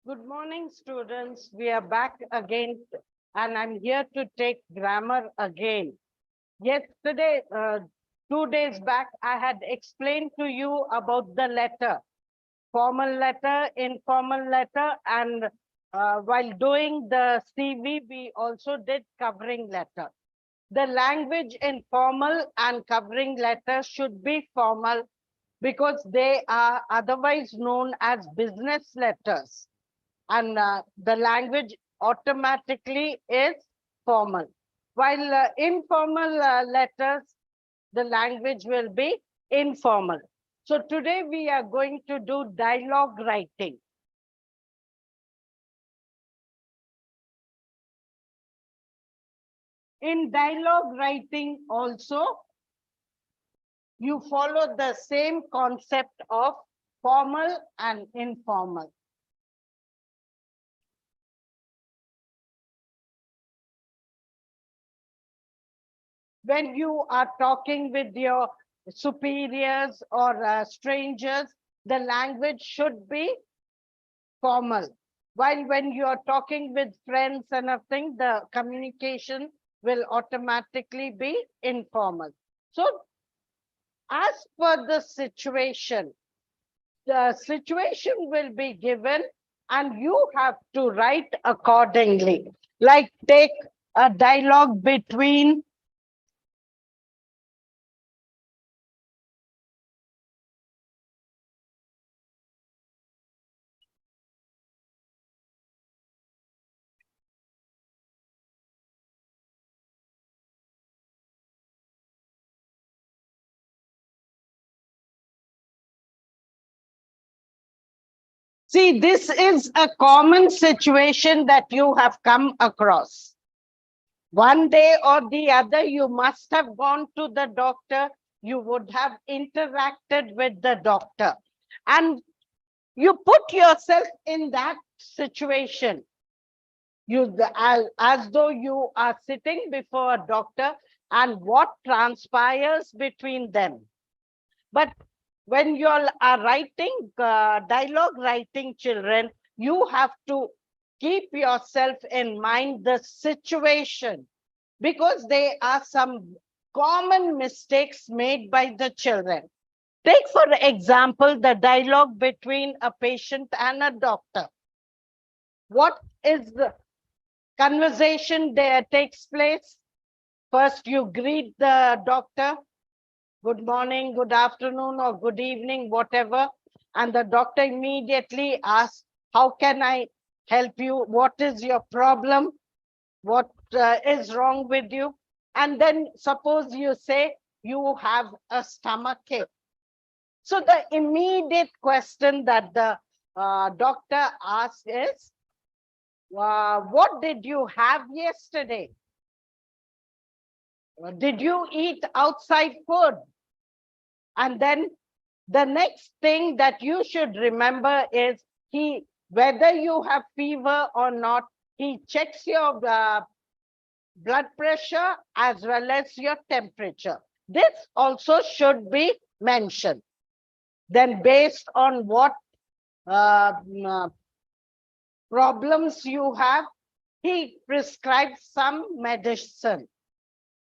Good morning, students. We are back again, and I'm here to take grammar again. Yesterday, 2 days back, I had explained to you about the letter, formal letter, informal letter, and while doing the CV, we also did covering letter. The language in formal and covering letter should be formal because they are otherwise known as business letters, and the language automatically is formal. While informal letters, the language will be informal. So today we are going to do dialogue writing. In dialogue writing also, you follow the same concept of formal and informal. When you are talking with your superiors or strangers, the language should be formal. While when you are talking with friends and everything, the communication will automatically be informal. So as per the situation will be given and you have to write accordingly. Like take a dialogue between See, this is a common situation that you have come across. One day or the other, you must have gone to the doctor. You would have interacted with the doctor. And you put yourself in that situation. As though you are sitting before a doctor and what transpires between them. But when you are writing, dialogue writing, children, you have to keep yourself in mind the situation, because there are some common mistakes made by the children. Take, for example, the dialogue between a patient and a doctor. What is the conversation there takes place? First, you greet the doctor. Good morning, good afternoon, or good evening, whatever. And the doctor immediately asks, how can I help you? What is your problem? What is wrong with you? And then suppose you say you have a stomach ache. So the immediate question that the doctor asks is, what did you have yesterday? Did you eat outside food? And then the next thing that you should remember is whether you have fever or not, he checks your blood pressure as well as your temperature. This also should be mentioned. Then based on what problems you have, he prescribes some medicine.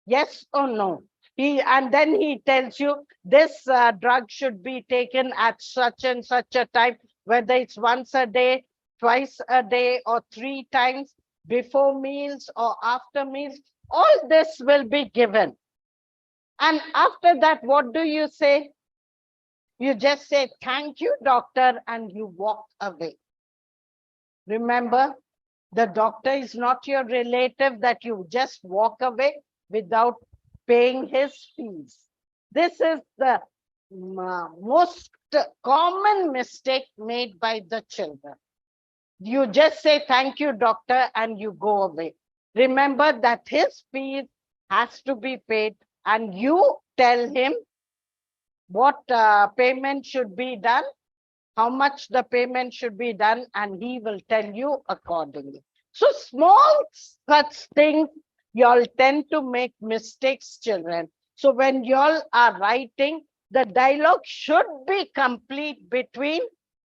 Yes or no? And then he tells you this drug should be taken at such and such a time, whether it's once a day, twice a day, or 3 times, before meals or after meals. All this will be given. And after that, what do you say? You just say, thank you, doctor, and you walk away. Remember, the doctor is not your relative that you just walk away without paying his fees. This is the most common mistake made by the children. You just say, thank you, doctor, and you go away. Remember that his fees has to be paid, and you tell him what payment should be done, how much the payment should be done, and he will tell you accordingly. So small such things, y'all tend to make mistakes, children. So when y'all are writing, the dialogue should be complete between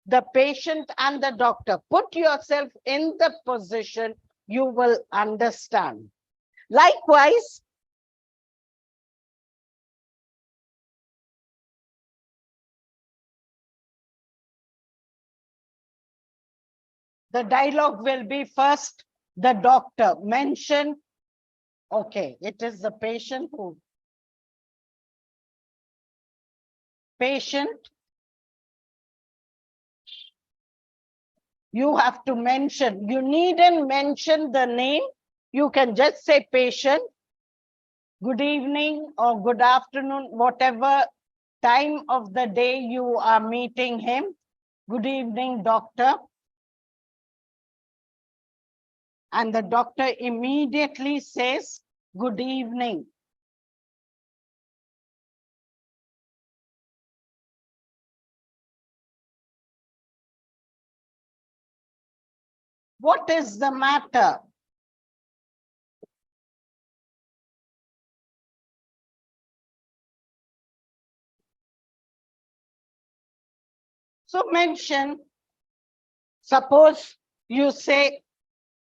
the patient and the doctor. Put yourself in the position, you will understand. Likewise, the dialogue will be first the doctor mention, okay, it is the patient who, patient, you have to mention, you needn't mention the name, you can just say patient, good evening or good afternoon, whatever time of the day you are meeting him. Good evening, doctor. And the doctor immediately says, good evening. What is the matter? So mention, suppose you say,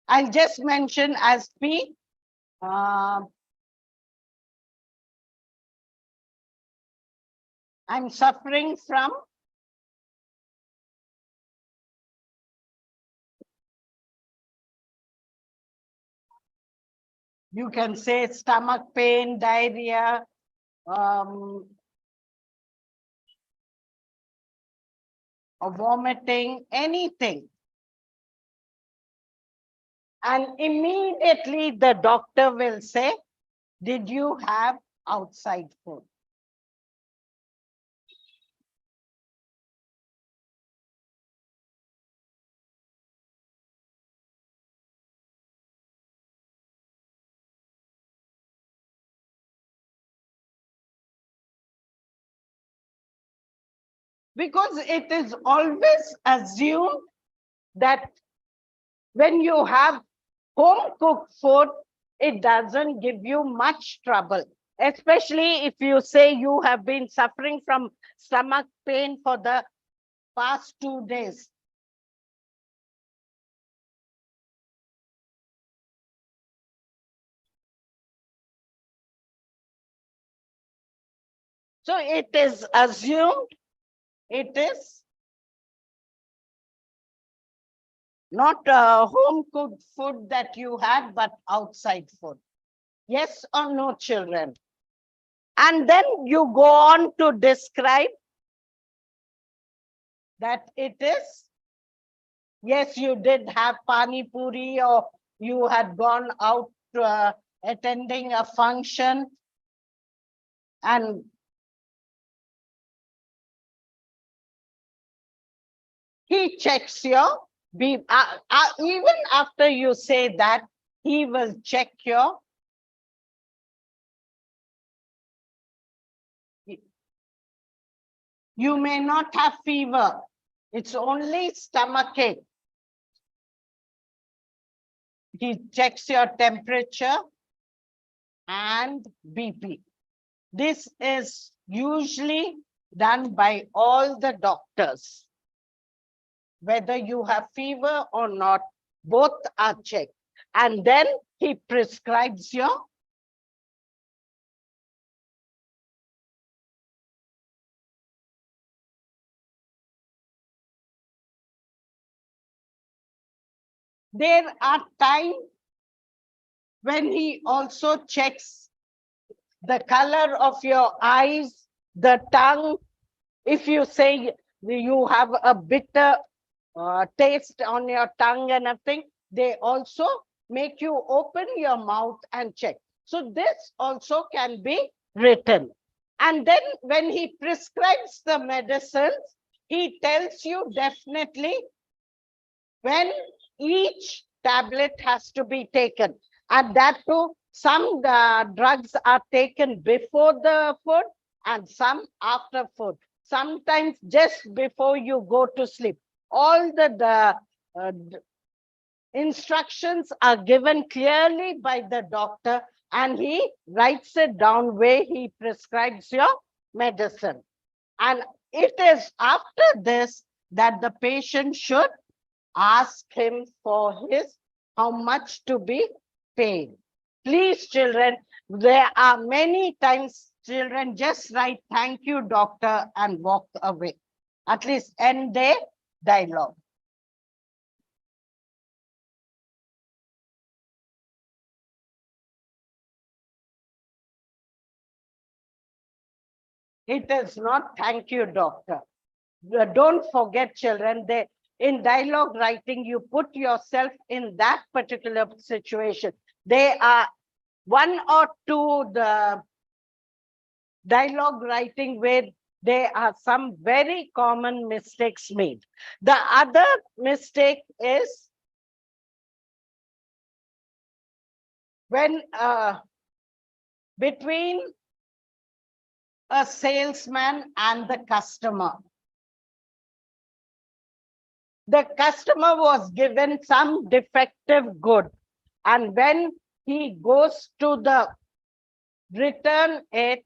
I'll just mention as P. I'm suffering from you can say stomach pain, diarrhea, or vomiting, anything. And immediately the doctor will say, did you have outside food? Because it is always assumed that when you have home cooked food, it doesn't give you much trouble. Especially if you say you have been suffering from stomach pain for the past 2 days. So it is assumed it is not home cooked food that you had, but outside food. Yes or no, children? And then you go on to describe that it is, yes, you did have pani puri or you had gone out attending a function and he checks your, even after you say that, he will check your, you may not have fever. It's only stomachache. He checks your temperature and BP. This is usually done by all the doctors. Whether you have fever or not, both are checked. And then he prescribes your there are times when he also checks the color of your eyes, the tongue. If you say you have a bitter taste on your tongue and everything, they also make you open your mouth and check. So this also can be written. And then when he prescribes the medicines, he tells you definitely when each tablet has to be taken. And that too, some drugs are taken before the food and some after food. Sometimes just before you go to sleep. All the instructions are given clearly by the doctor and he writes it down where he prescribes your medicine. And it is after this that the patient should ask him for his how much to be paid. Please, children, there are many times children just write thank you, doctor, and walk away. At least end their dialogue. It is not thank you, doctor. Don't forget, children, they in dialogue writing, you put yourself in that particular situation. There are one or two the dialogue writing where there are some very common mistakes made. The other mistake is when between a salesman and the customer. The customer was given some defective good, and when he goes to the return it,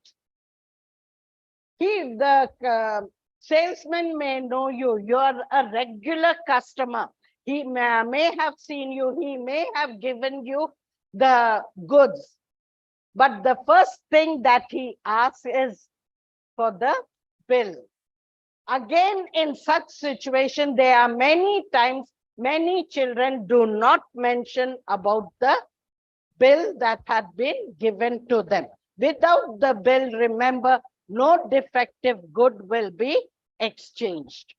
the salesman may know you. You are a regular customer. He may have seen you. He may have given you the goods. But the first thing that he asks is for the bill. Again, in such situation, there are many times, many children do not mention about the bill that had been given to them. Without the bill, remember, no defective good will be exchanged.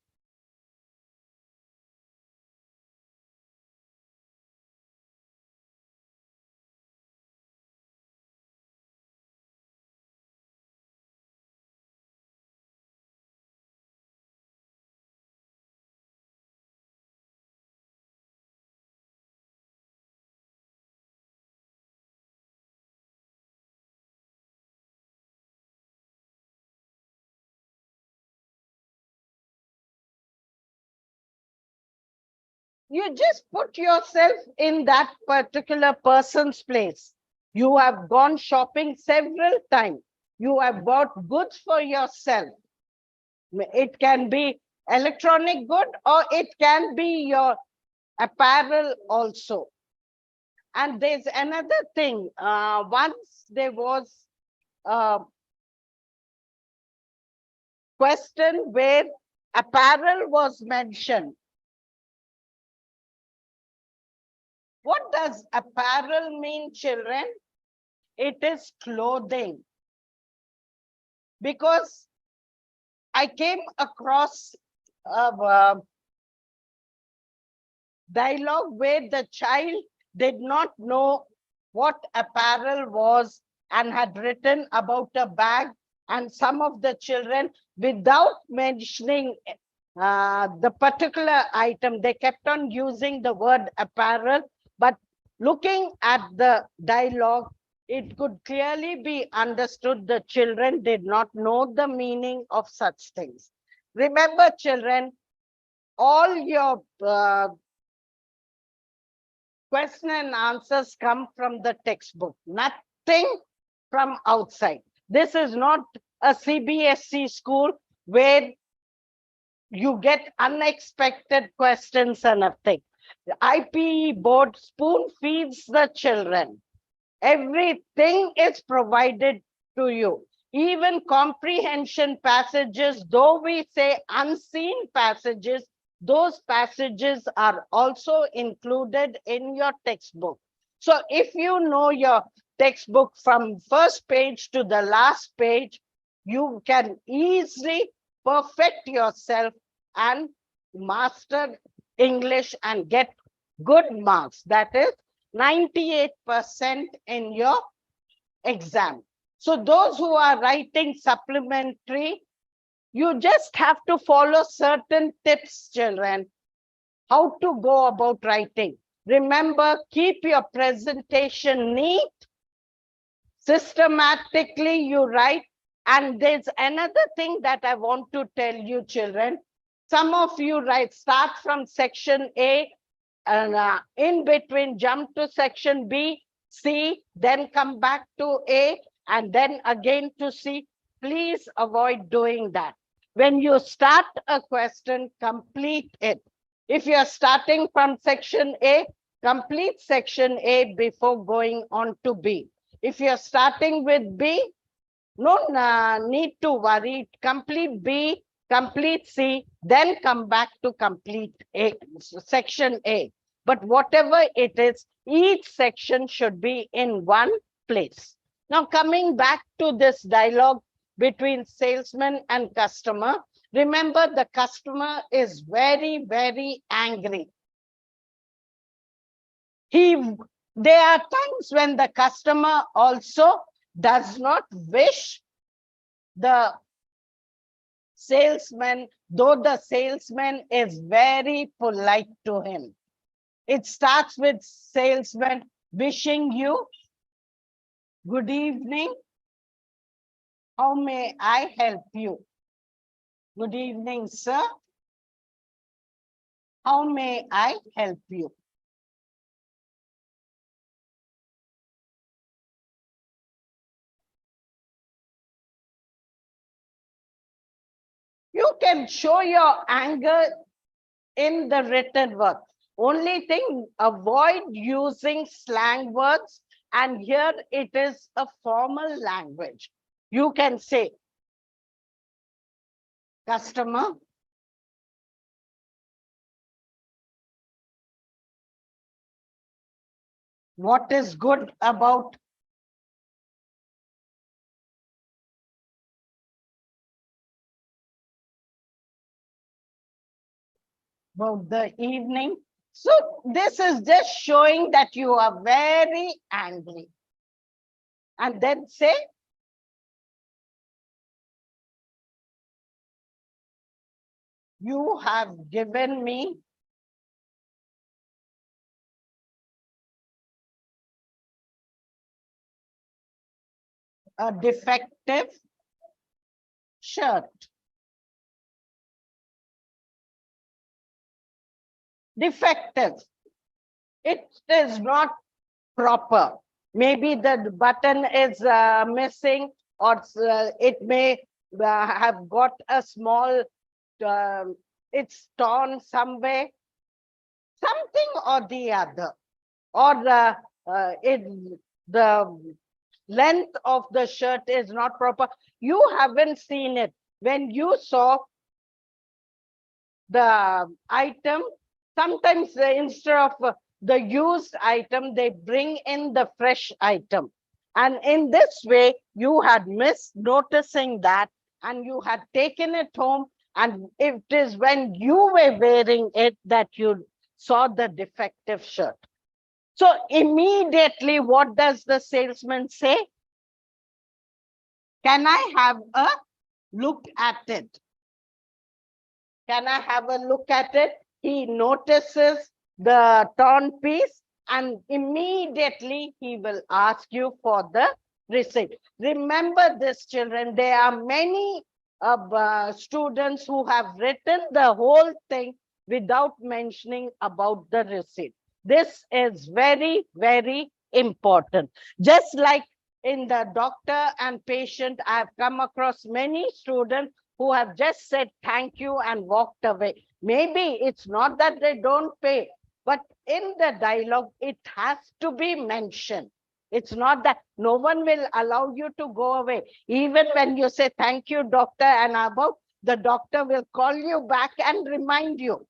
You just put yourself in that particular person's place. You have gone shopping several times. You have bought goods for yourself. It can be electronic good or it can be your apparel also. And there's another thing. Once there was a question where apparel was mentioned. What does apparel mean, children? It is clothing. Because I came across a dialogue where the child did not know what apparel was and had written about a bag, and some of the children, without mentioning the particular item, they kept on using the word apparel. But looking at the dialogue, it could clearly be understood the children did not know the meaning of such things. Remember, children, all your question and answers come from the textbook, nothing from outside. This is not a CBSE school where you get unexpected questions and nothing. The IPE board spoon feeds the children. Everything is provided to you. Even comprehension passages, though we say unseen passages, those passages are also included in your textbook. So if you know your textbook from first page to the last page, you can easily perfect yourself and master English and get good marks. That is 98% in your exam. So those who are writing supplementary, you just have to follow certain tips, children, how to go about writing. Remember, keep your presentation neat. Systematically, you write. And there's another thing that I want to tell you, children. Some of you start from section A, and in between jump to section B, C, then come back to A, and then again to C. Please avoid doing that. When you start a question, complete it. If you're starting from section A, complete section A before going on to B. If you're starting with B, no need to worry. Complete B, complete C, then come back to complete A, section A. But whatever it is, each section should be in one place. Now, coming back to this dialogue between salesman and customer, remember the customer is very, very angry. There are times when the customer also does not wish the salesman, though the salesman is very polite to him. It starts with salesman wishing you good evening. How may I help you? Good evening, sir. How may I help you? You can show your anger in the written word. Only thing, avoid using slang words. And here it is a formal language. You can say, customer, what is good about the evening? So this is just showing that you are very angry. And then say, you have given me a defective shirt. Defective. It is not proper. Maybe the button is missing, or it may have got a small, it's torn somewhere, something or the other, or the length of the shirt is not proper. You haven't seen it. When you saw the item, sometimes instead of the used item, they bring in the fresh item. And in this way, you had missed noticing that, and you had taken it home. And it is when you were wearing it that you saw the defective shirt. So immediately, what does the salesman say? Can I have a look at it? Can I have a look at it? He notices the torn piece and immediately he will ask you for the receipt. Remember this, children, there are many students who have written the whole thing without mentioning about the receipt. This is very, very important. Just like in the doctor and patient, I have come across many students who have just said thank you and walked away. Maybe it's not that they don't pay, but in the dialogue, it has to be mentioned. It's not that no one will allow you to go away. Even when you say thank you, doctor, and above, the doctor will call you back and remind you.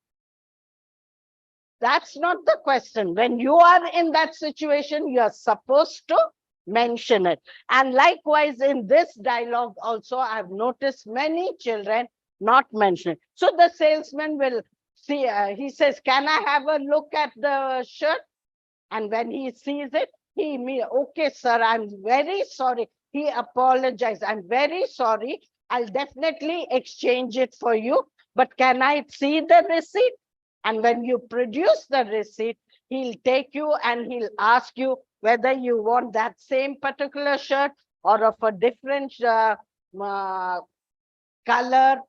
That's not the question. When you are in that situation, you are supposed to mention it. And likewise, in this dialogue also, I've noticed many children not mentioning. So the salesman will see, he says, can I have a look at the shirt? And when he sees it, okay, sir, I'm very sorry. He apologized. I'm very sorry. I'll definitely exchange it for you. But can I see the receipt? And when you produce the receipt, he'll take you and he'll ask you whether you want that same particular shirt or of a different color,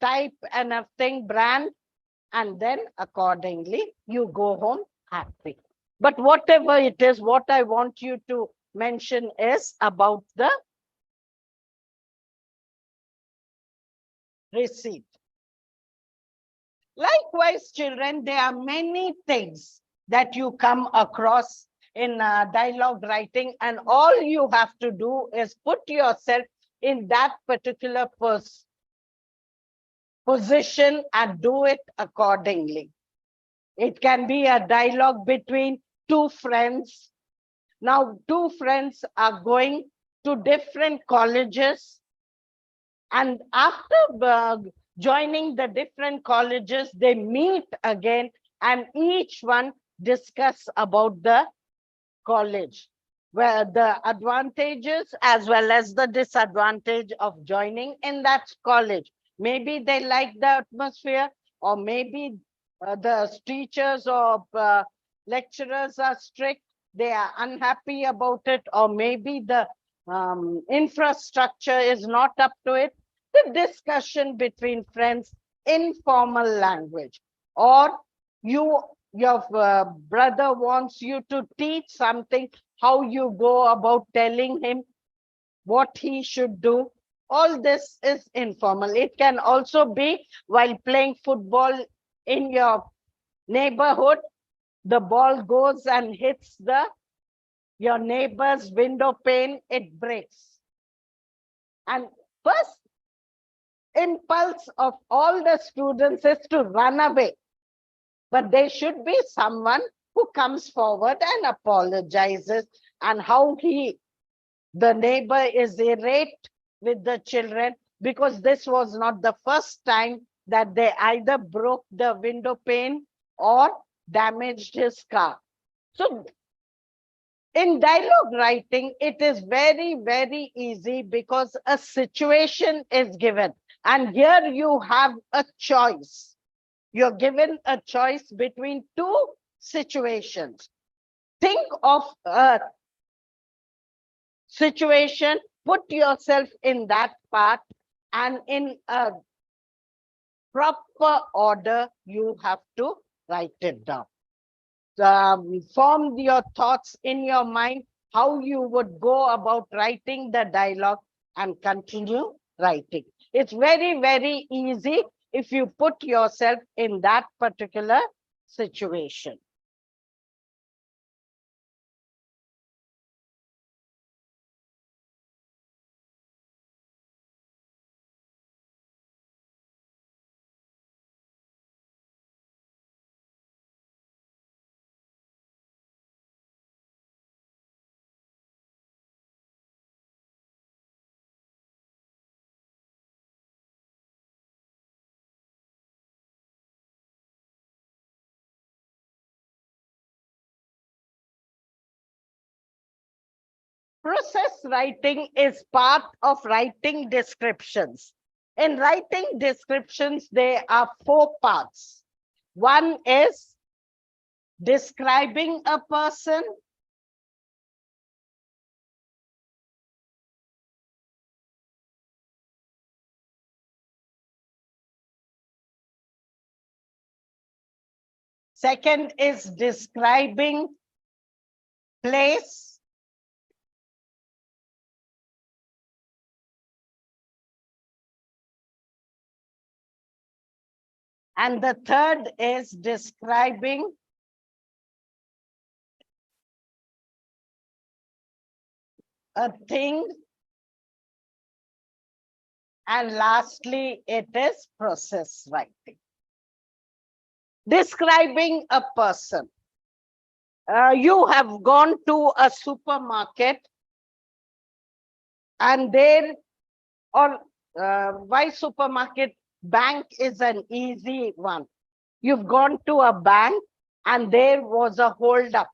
type and a thing, brand. And then accordingly, you go home happy. But whatever it is, what I want you to mention is about the received. Likewise, children, there are many things that you come across in dialogue writing, and all you have to do is put yourself in that particular position and do it accordingly. It can be a dialogue between two friends. Now, two friends are going to different colleges, and after joining the different colleges, they meet again, and each one discuss about the college, where the advantages as well as the disadvantage of joining in that college. Maybe they like the atmosphere, or maybe the teachers or lecturers are strict, they are unhappy about it, or maybe the infrastructure is not up to it. The discussion between friends in formal language, or your brother wants you to teach something, how you go about telling him what he should do. All this is informal. It can also be while playing football in your neighborhood. The ball goes and hits your neighbor's window pane, it breaks. And first impulse of all the students is to run away. But there should be someone who comes forward and apologizes, and how the neighbor is irate with the children, because this was not the first time that they either broke the window pane or damaged his car. So in dialogue writing, it is very, very easy because a situation is given. And here you have a choice. You're given a choice between two situations. Think of a situation, put yourself in that part, and in a proper order, you have to write it down. Form your thoughts in your mind, how you would go about writing the dialogue, and continue writing. It's very, very easy if you put yourself in that particular situation. Process writing is part of writing descriptions. In writing descriptions, there are 4 parts. One is describing a person. Second is describing place. And the third is describing a thing. And lastly, it is process writing. Describing a person. You have gone to a supermarket, and there, or why supermarket? Bank is an easy one. You've gone to a bank and there was a hold-up.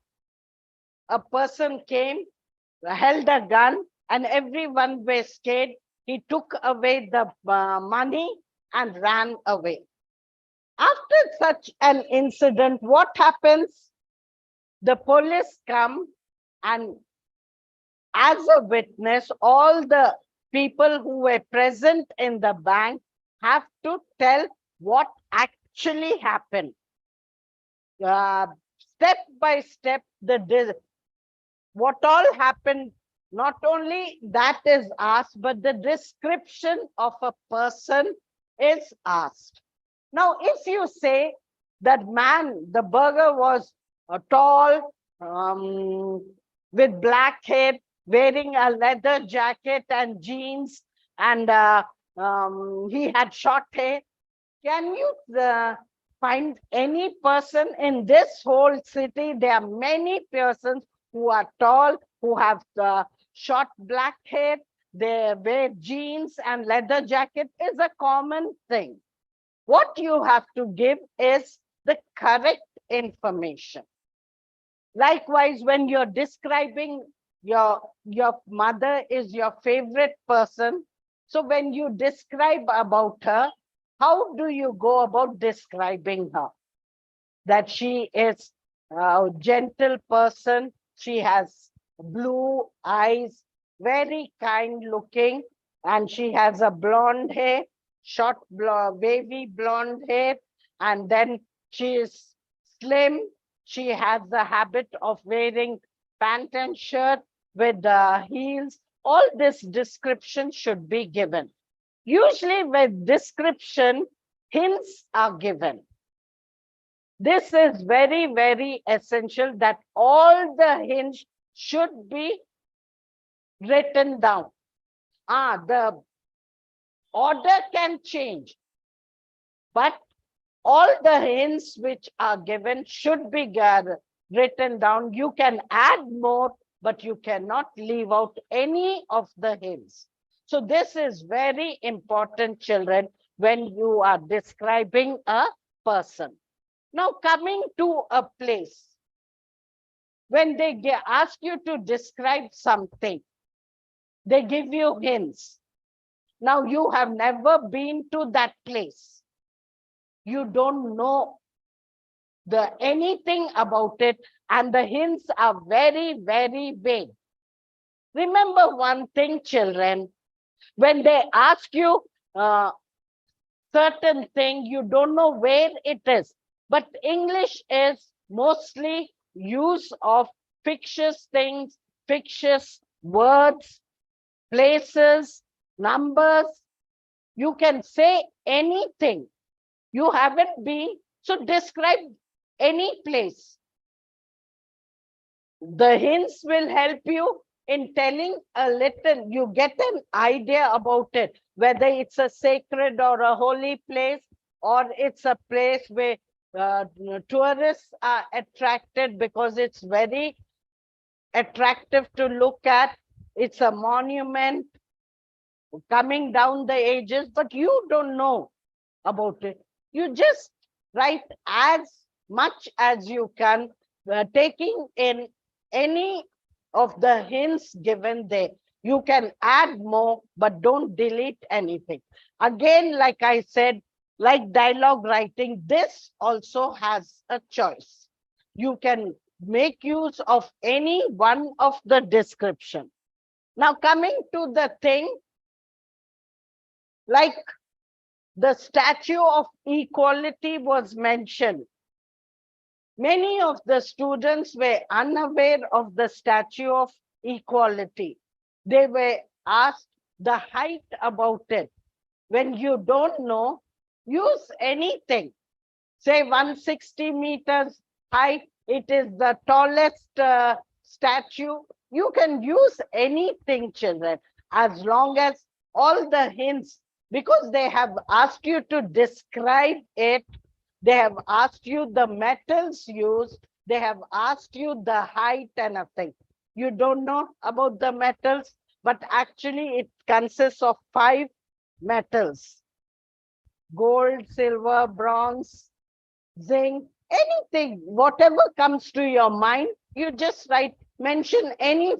A person came, held a gun, and everyone was scared. He took away the money and ran away. After such an incident, what happens? The police come, and as a witness, all the people who were present in the bank have to tell what actually happened. Step by step, what all happened, not only that is asked, but the description of a person is asked. Now, if you say that man, the burger was tall, with black hair, wearing a leather jacket and jeans, and he had short hair, can you find any person in this whole city? There are many persons who are tall, who have short black hair, they wear jeans and leather jacket is a common thing. What you have to give is the correct information. Likewise, when you're describing your mother is your favorite person, so when you describe about her, how do you go about describing her? That she is a gentle person, she has blue eyes, very kind looking, and she has a blonde hair, short wavy blonde hair, and then she is slim. She has the habit of wearing pant and shirt with heels. All this description should be given. Usually with description, hints are given. This is very, very essential that all the hints should be written down. The order can change, but all the hints which are given should be written down. You can add more, but you cannot leave out any of the hints. So this is very important, children, when you are describing a person. Now coming to a place, when they ask you to describe something, they give you hints. Now you have never been to that place. You don't know anything about it, and the hints are very, very vague. Remember one thing, children, when they ask you certain thing, you don't know where it is. But English is mostly use of fictitious things, fictitious words, places, numbers. You can say anything. You haven't been, so describe any place. The hints will help you in telling a little, you get an idea about it, whether it's a sacred or a holy place, or it's a place where tourists are attracted because it's very attractive to look at. It's a monument coming down the ages, but you don't know about it. You just write as much as you can, taking in any of the hints given there. You can add more, but don't delete anything. Again, like I said, like dialogue writing, this also has a choice. You can make use of any one of the description. Now coming to the thing, like the Statue of Equality was mentioned. Many of the students were unaware of the Statue of Equality. They were asked the height about it. When you don't know, use anything. Say 160 meters high, it is the tallest statue. You can use anything, children, as long as all the hints, because they have asked you to describe it, they have asked you the metals used, they have asked you the height and a thing. You don't know about the metals, but actually it consists of 5 metals: gold, silver, bronze, zinc, anything, whatever comes to your mind, you just write, mention any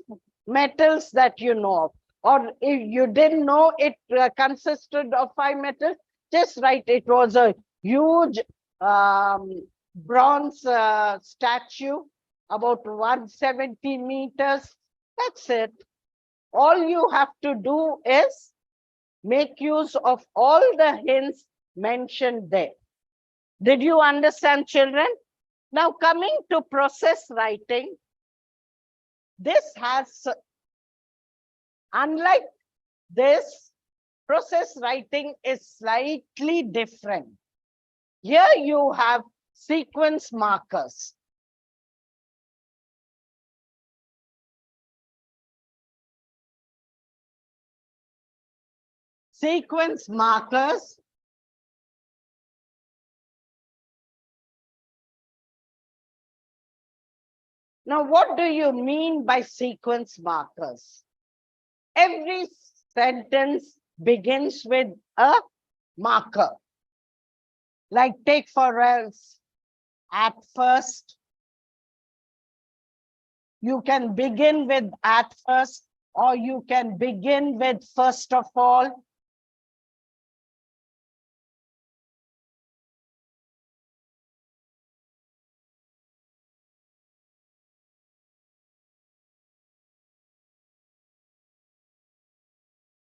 metals that you know of. Or if you didn't know it consisted of 5 metals, just write it was a huge bronze statue, about 170 meters. That's it. All you have to do is make use of all the hints mentioned there. Did you understand, children? Now coming to process writing, this has, unlike this, Process writing is slightly different. Here you have sequence markers. Sequence markers. Now, what do you mean by sequence markers? Every sentence begins with a marker. Like take for else, at first. You can begin with at first, or you can begin with first of all.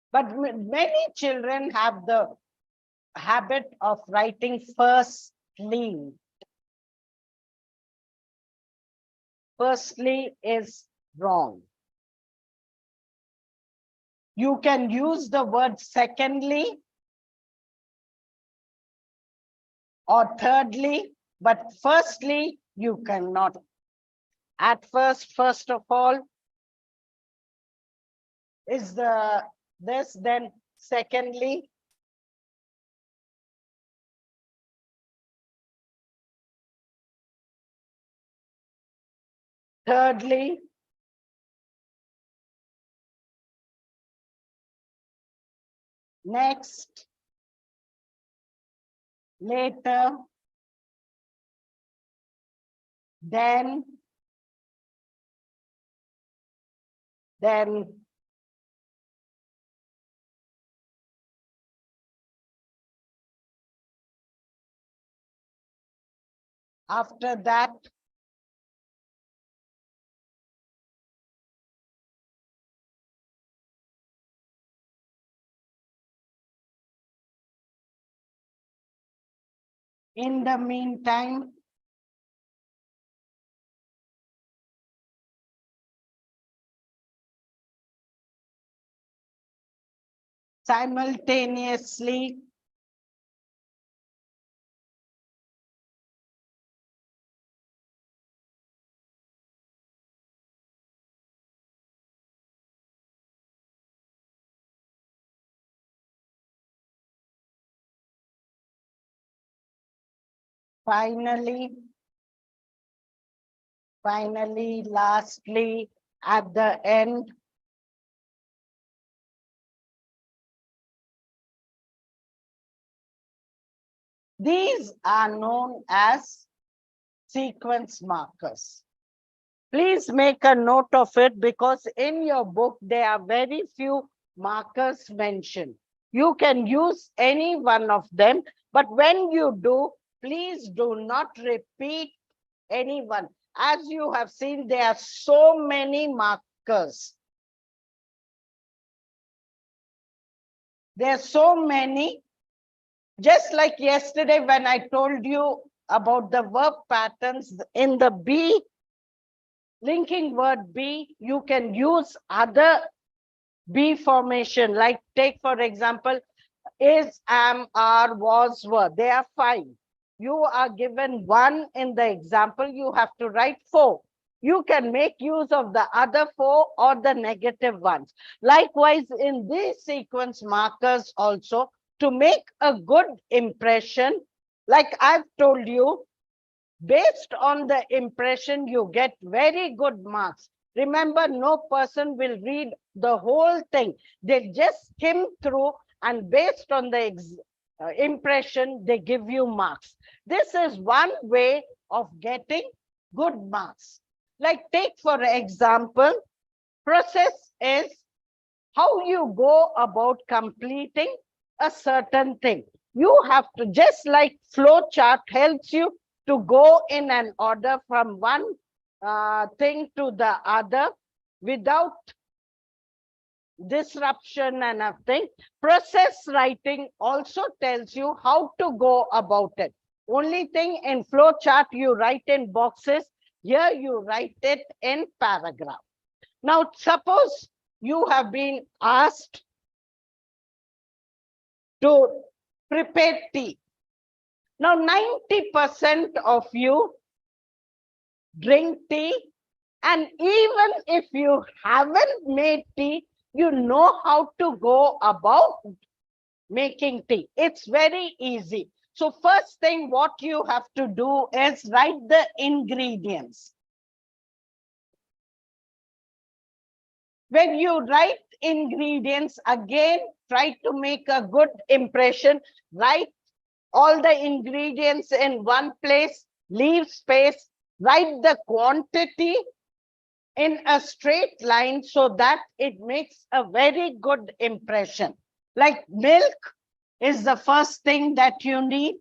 But many children have the habit of writing firstly. Firstly is wrong. You can use the word secondly or thirdly, but firstly you cannot. At first, first of all is this, then secondly. Thirdly, next, later, then after that, in the meantime, simultaneously, finally, lastly, at the end. These are known as sequence markers. Please make a note of it, because in your book, there are very few markers mentioned. You can use any one of them, but when you do, please do not repeat anyone. As you have seen, there are so many markers. There are so many. Just like yesterday when I told you about the verb patterns in the be, linking word be, you can use other be formation. Like take for example, is, am, are, was, were. There are 5. You are given 1 in the example, you have to write 4. You can make use of the other 4 or the negative ones. Likewise, in these sequence markers also, to make a good impression, like I've told you, based on the impression, you get very good marks. Remember, no person will read the whole thing. They'll just skim through, and based on the impression, they give you marks. This is one way of getting good marks. Like take for example, process is how you go about completing a certain thing. You have to, just like flow chart helps you to go in an order from one thing to the other without disruption and everything. Process writing also tells you how to go about it. Only thing, in flow chart you write in boxes, here you write it in paragraph. Now suppose you have been asked to prepare tea. Now, 90% of you drink tea, and even if you haven't made tea, you know how to go about making tea. It's very easy. So first thing what you have to do is write the ingredients. When you write ingredients, again, try to make a good impression. Write all the ingredients in one place, leave space, write the quantity in a straight line so that it makes a very good impression. Like milk is the first thing that you need.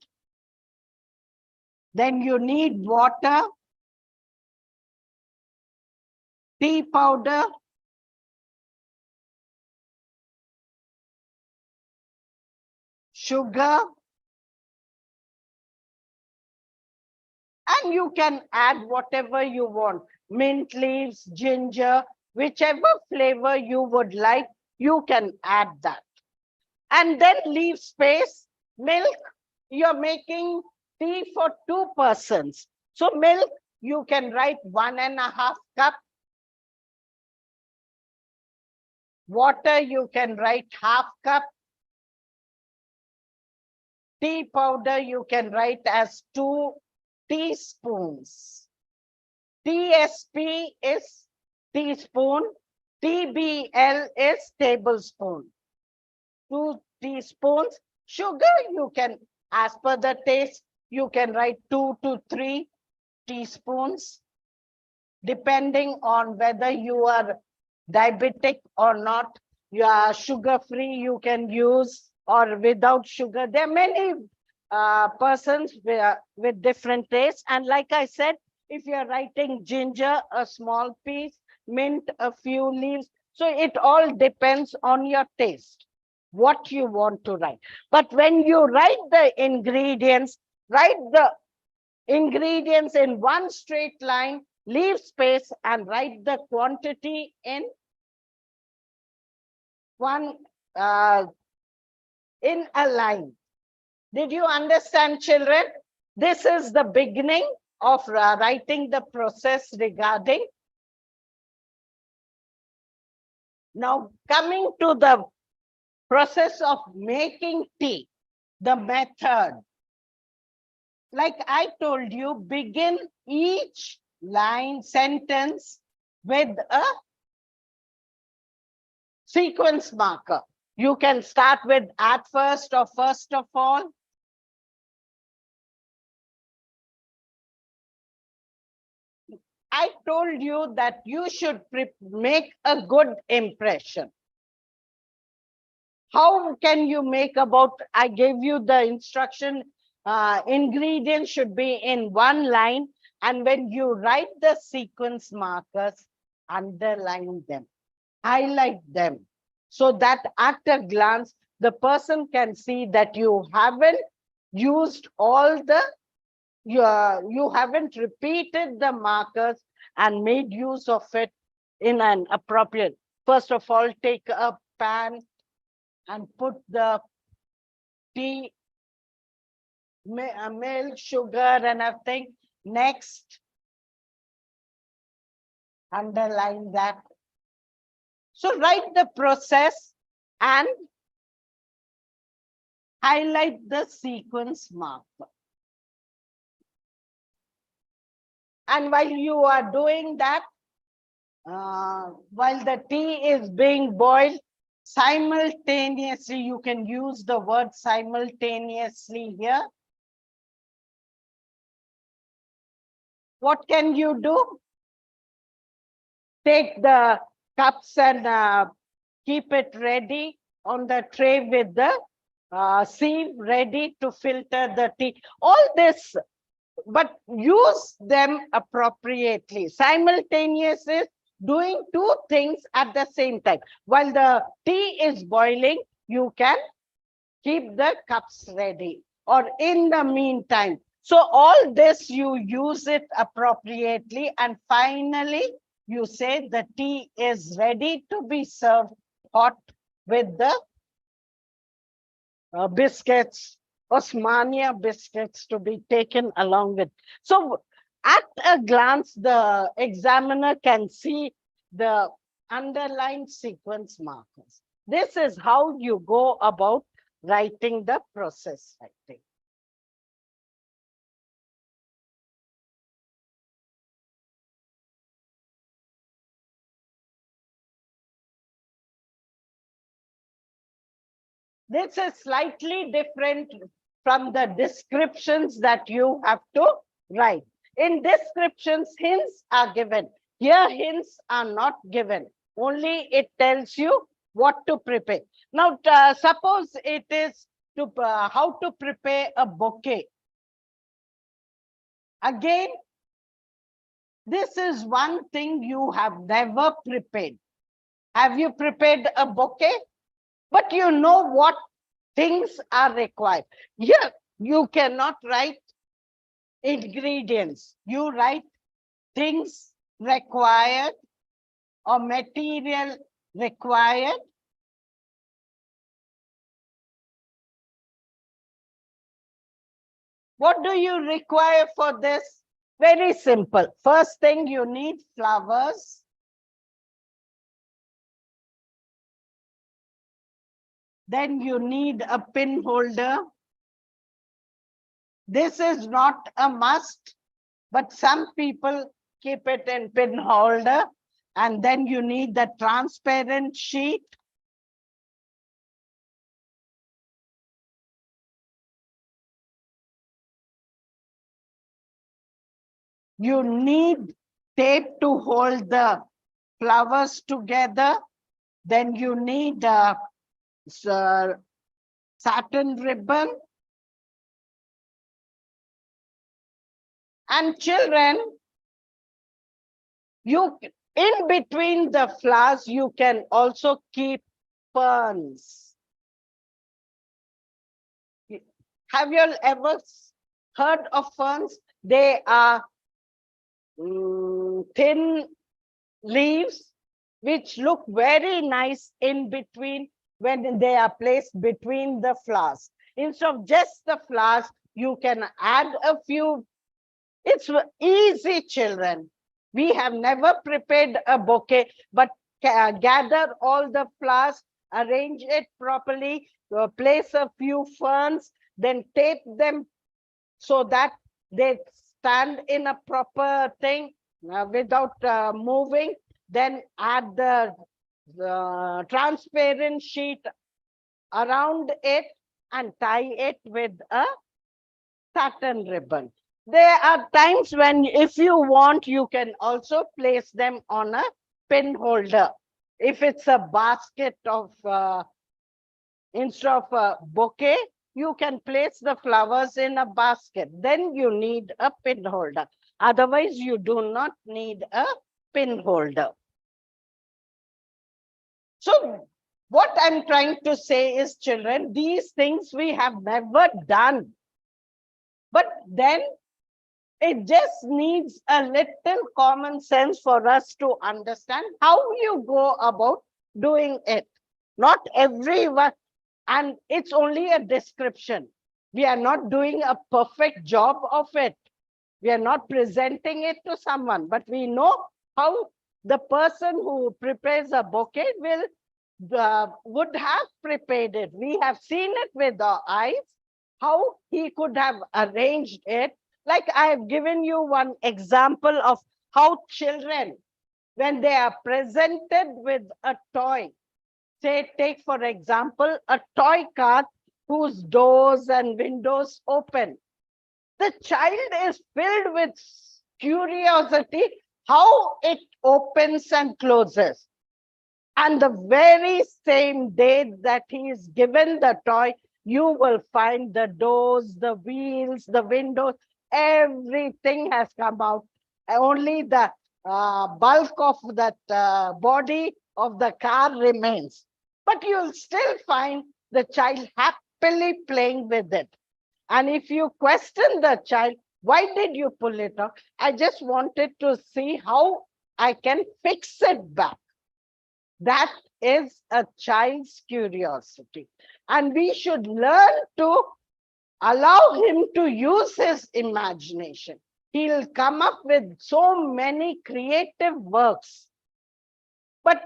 Then you need water, tea powder, sugar, and you can add whatever you want. Mint leaves, ginger, whichever flavor you would like, you can add that. And then leave space. Milk, you're making tea for 2 persons. So milk, you can write 1.5 cup. Water, you can write 1/2 cup. Tea powder, you can write as 2 teaspoons. TSP is teaspoon. TBL is tablespoon. 2 teaspoons. Sugar, you can, as per the taste, you can write 2 to 3 teaspoons, depending on whether you are diabetic or not. You are sugar-free, you can use, or without sugar. There are many persons with different tastes. And like I said, if you're writing ginger, a small piece, mint, a few leaves. So it all depends on your taste, what you want to write. But when you write the ingredients, write the ingredients in one straight line, leave space, and write the quantity in one in a line. Did you understand, children? This is the beginning of writing the process regarding. Now, coming to the process of making tea, the method. Like I told you, begin each line sentence with a sequence marker. You can start with at first or first of all. I told you that you should make a good impression. How can you make about, I gave you the instruction, ingredients should be in one line, and when you write the sequence markers, underline them, highlight them, so that at a glance, the person can see that you haven't used all the, you haven't repeated the markers and made use of it in an appropriate. First of all, take a pan and put the tea, milk, sugar, and everything. Next, underline that. So write the process and highlight the sequence marker. And while you are doing that, while the tea is being boiled, simultaneously, you can use the word simultaneously here. What can you do? Take the cups and keep it ready on the tray with the sieve ready to filter the tea. All this, but use them appropriately. Simultaneous is doing 2 things at the same time. While the tea is boiling, you can keep the cups ready, or in the meantime. So all this, you use it appropriately, and finally you say the tea is ready to be served hot with the biscuits, Osmania biscuits to be taken along with. So at a glance, the examiner can see the underlined sequence markers. This is how you go about writing the process writing. This is slightly different from the descriptions that you have to write. In descriptions, hints are given. Here, hints are not given. Only it tells you what to prepare. Now, suppose it is to how to prepare a bouquet. Again, this is one thing you have never prepared. Have you prepared a bouquet? But you know what things are required. Here, you cannot write ingredients. You write things required or material required. What do you require for this? Very simple. First thing, you need flowers. Then you need a pin holder. This is not a must, but some people keep it in pin holder. And then you need the transparent sheet. You need tape to hold the flowers together. Then you need a satin ribbon. And children, you in between the flowers, you can also keep ferns. Have you ever heard of ferns? They are thin leaves which look very nice in between when they are placed between the flowers. Instead of just the flowers, you can add a few. It's easy, children. We have never prepared a bouquet, but gather all the flowers, arrange it properly, place a few ferns, then tape them so that they stand in a proper thing without moving. Then add the transparent sheet around it and tie it with a satin ribbon. There are times when, if you want, you can also place them on a pin holder. If it's a basket of, instead of a bouquet, you can place the flowers in a basket. Then you need a pin holder. Otherwise, you do not need a pin holder. So what I'm trying to say is, children, these things we have never done. But then it just needs a little common sense for us to understand how you go about doing it. Not everyone, and it's only a description. We are not doing a perfect job of it. We are not presenting it to someone, but we know how the person who prepares a bouquet would have prepared it. We have seen it with our eyes, how he could have arranged it. Like I have given you one example of how children, when they are presented with a toy, say, take for example, a toy car whose doors and windows open. The child is filled with curiosity how it opens and closes. And the very same day that he is given the toy, you will find the doors, the wheels, the windows, everything has come out. Only the bulk of that body of the car remains. But you'll still find the child happily playing with it. And if you question the child, why did you pull it off? I just wanted to see how I can fix it back. That is a child's curiosity. And we should learn to allow him to use his imagination. He'll come up with so many creative works. But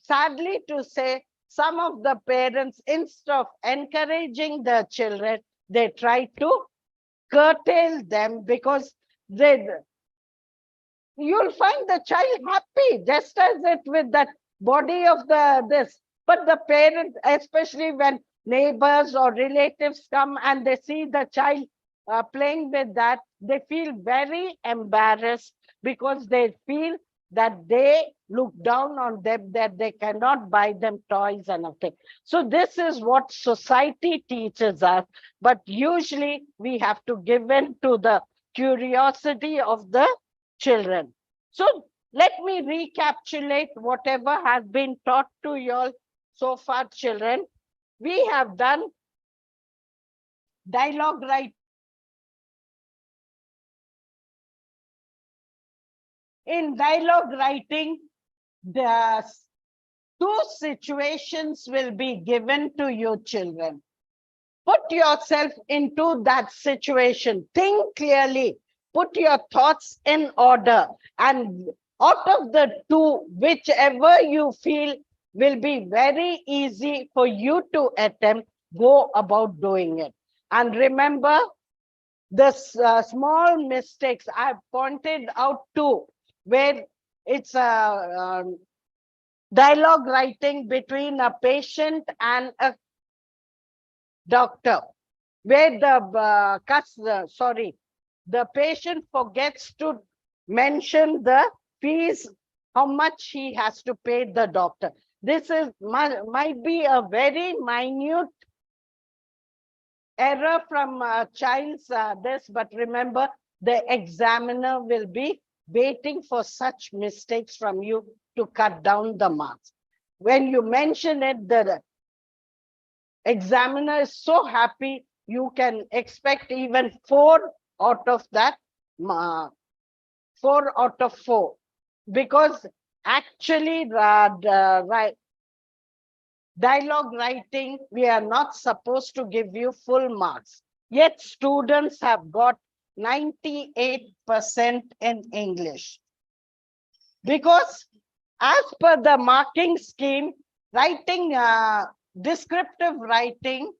sadly to say, some of the parents, instead of encouraging their children, they try to curtail them because you'll find the child happy, just as it with that body of this. But the parent, especially when neighbors or relatives come and they see the child playing with that, they feel very embarrassed because they feel that they look down on them, that they cannot buy them toys and everything. So this is what society teaches us, but usually we have to give in to the curiosity of the children. So let me recapitulate whatever has been taught to you all so far, children. We have done dialogue writing. In dialogue writing, the two situations will be given to you, children. Put yourself into that situation. Think clearly. Put your thoughts in order. And out of the two, whichever you feel will be very easy for you to attempt, go about doing it. And remember, the small mistakes I've pointed out to, where it's a dialogue writing between a patient and a doctor, where the patient forgets to mention the fees, how much he has to pay the doctor. This is might be a very minute error from a child's this, but remember, the examiner will be waiting for such mistakes from you to cut down the marks. When you mention it, the examiner is so happy, you can expect even 4 out of that, 4 out of 4, because actually dialogue writing, we are not supposed to give you full marks. Yet students have got 98% in English. Because as per the marking scheme, writing, descriptive writing,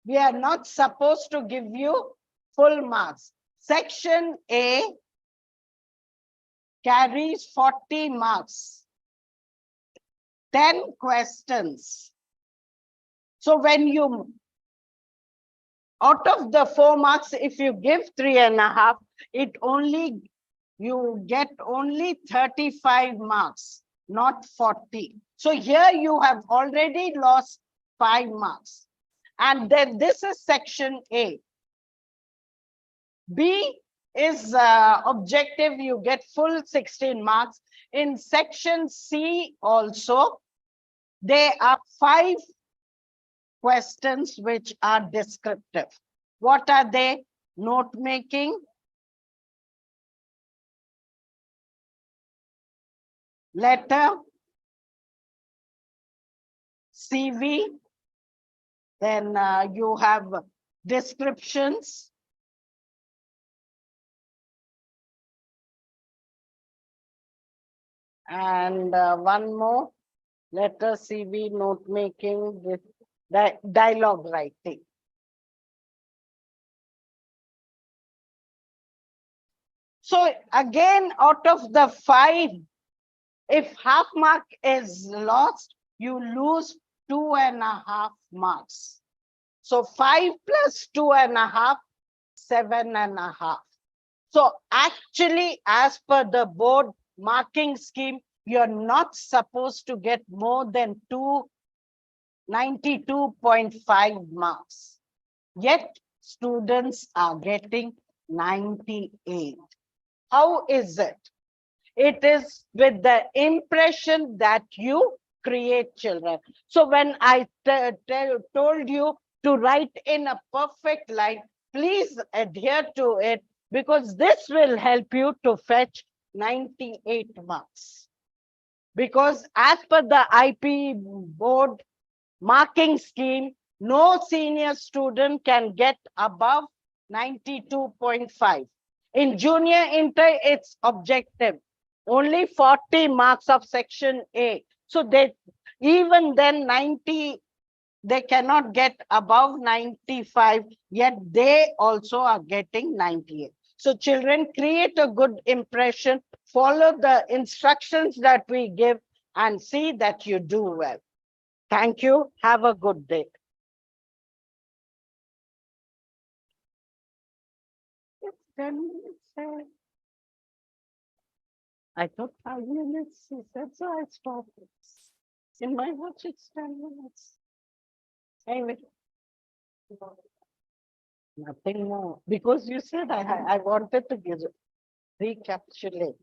we are not supposed to give you full marks. Section A carries 40 marks, 10 questions. So when you, out of the 4 marks, if you give 3.5, you get only 35 marks, not 40. So here you have already lost 5 marks. And then this is section A. B is objective, you get full 16 marks. In section C also, there are 5 questions which are descriptive. What are they? Note making, letter, CV, then you have descriptions, and one more, letter, CV, note making, dialogue writing. So again, out of the 5, if half mark is lost, you lose 2.5 marks. So 5 plus 2.5, 7.5. So actually, as per the board marking scheme, you're not supposed to get more than 92.5 marks. Yet students are getting 98. How is it? It is with the impression that you create children. So when I told you to write in a perfect line, please adhere to it, because this will help you to fetch 98 marks. Because as per the IP board marking scheme, no senior student can get above 92.5. In junior inter, it's objective. Only 40 marks of section A. So they, even then 90, they cannot get above 95, yet they also are getting 98. So children, create a good impression, follow the instructions that we give, and see that you do well. Thank you. Have a good day. It's 10 minutes. I thought 5 minutes. He said, so I stopped it. In my watch, it's 10 minutes. Anyway, nothing more. Because you said I wanted to give recapitulate.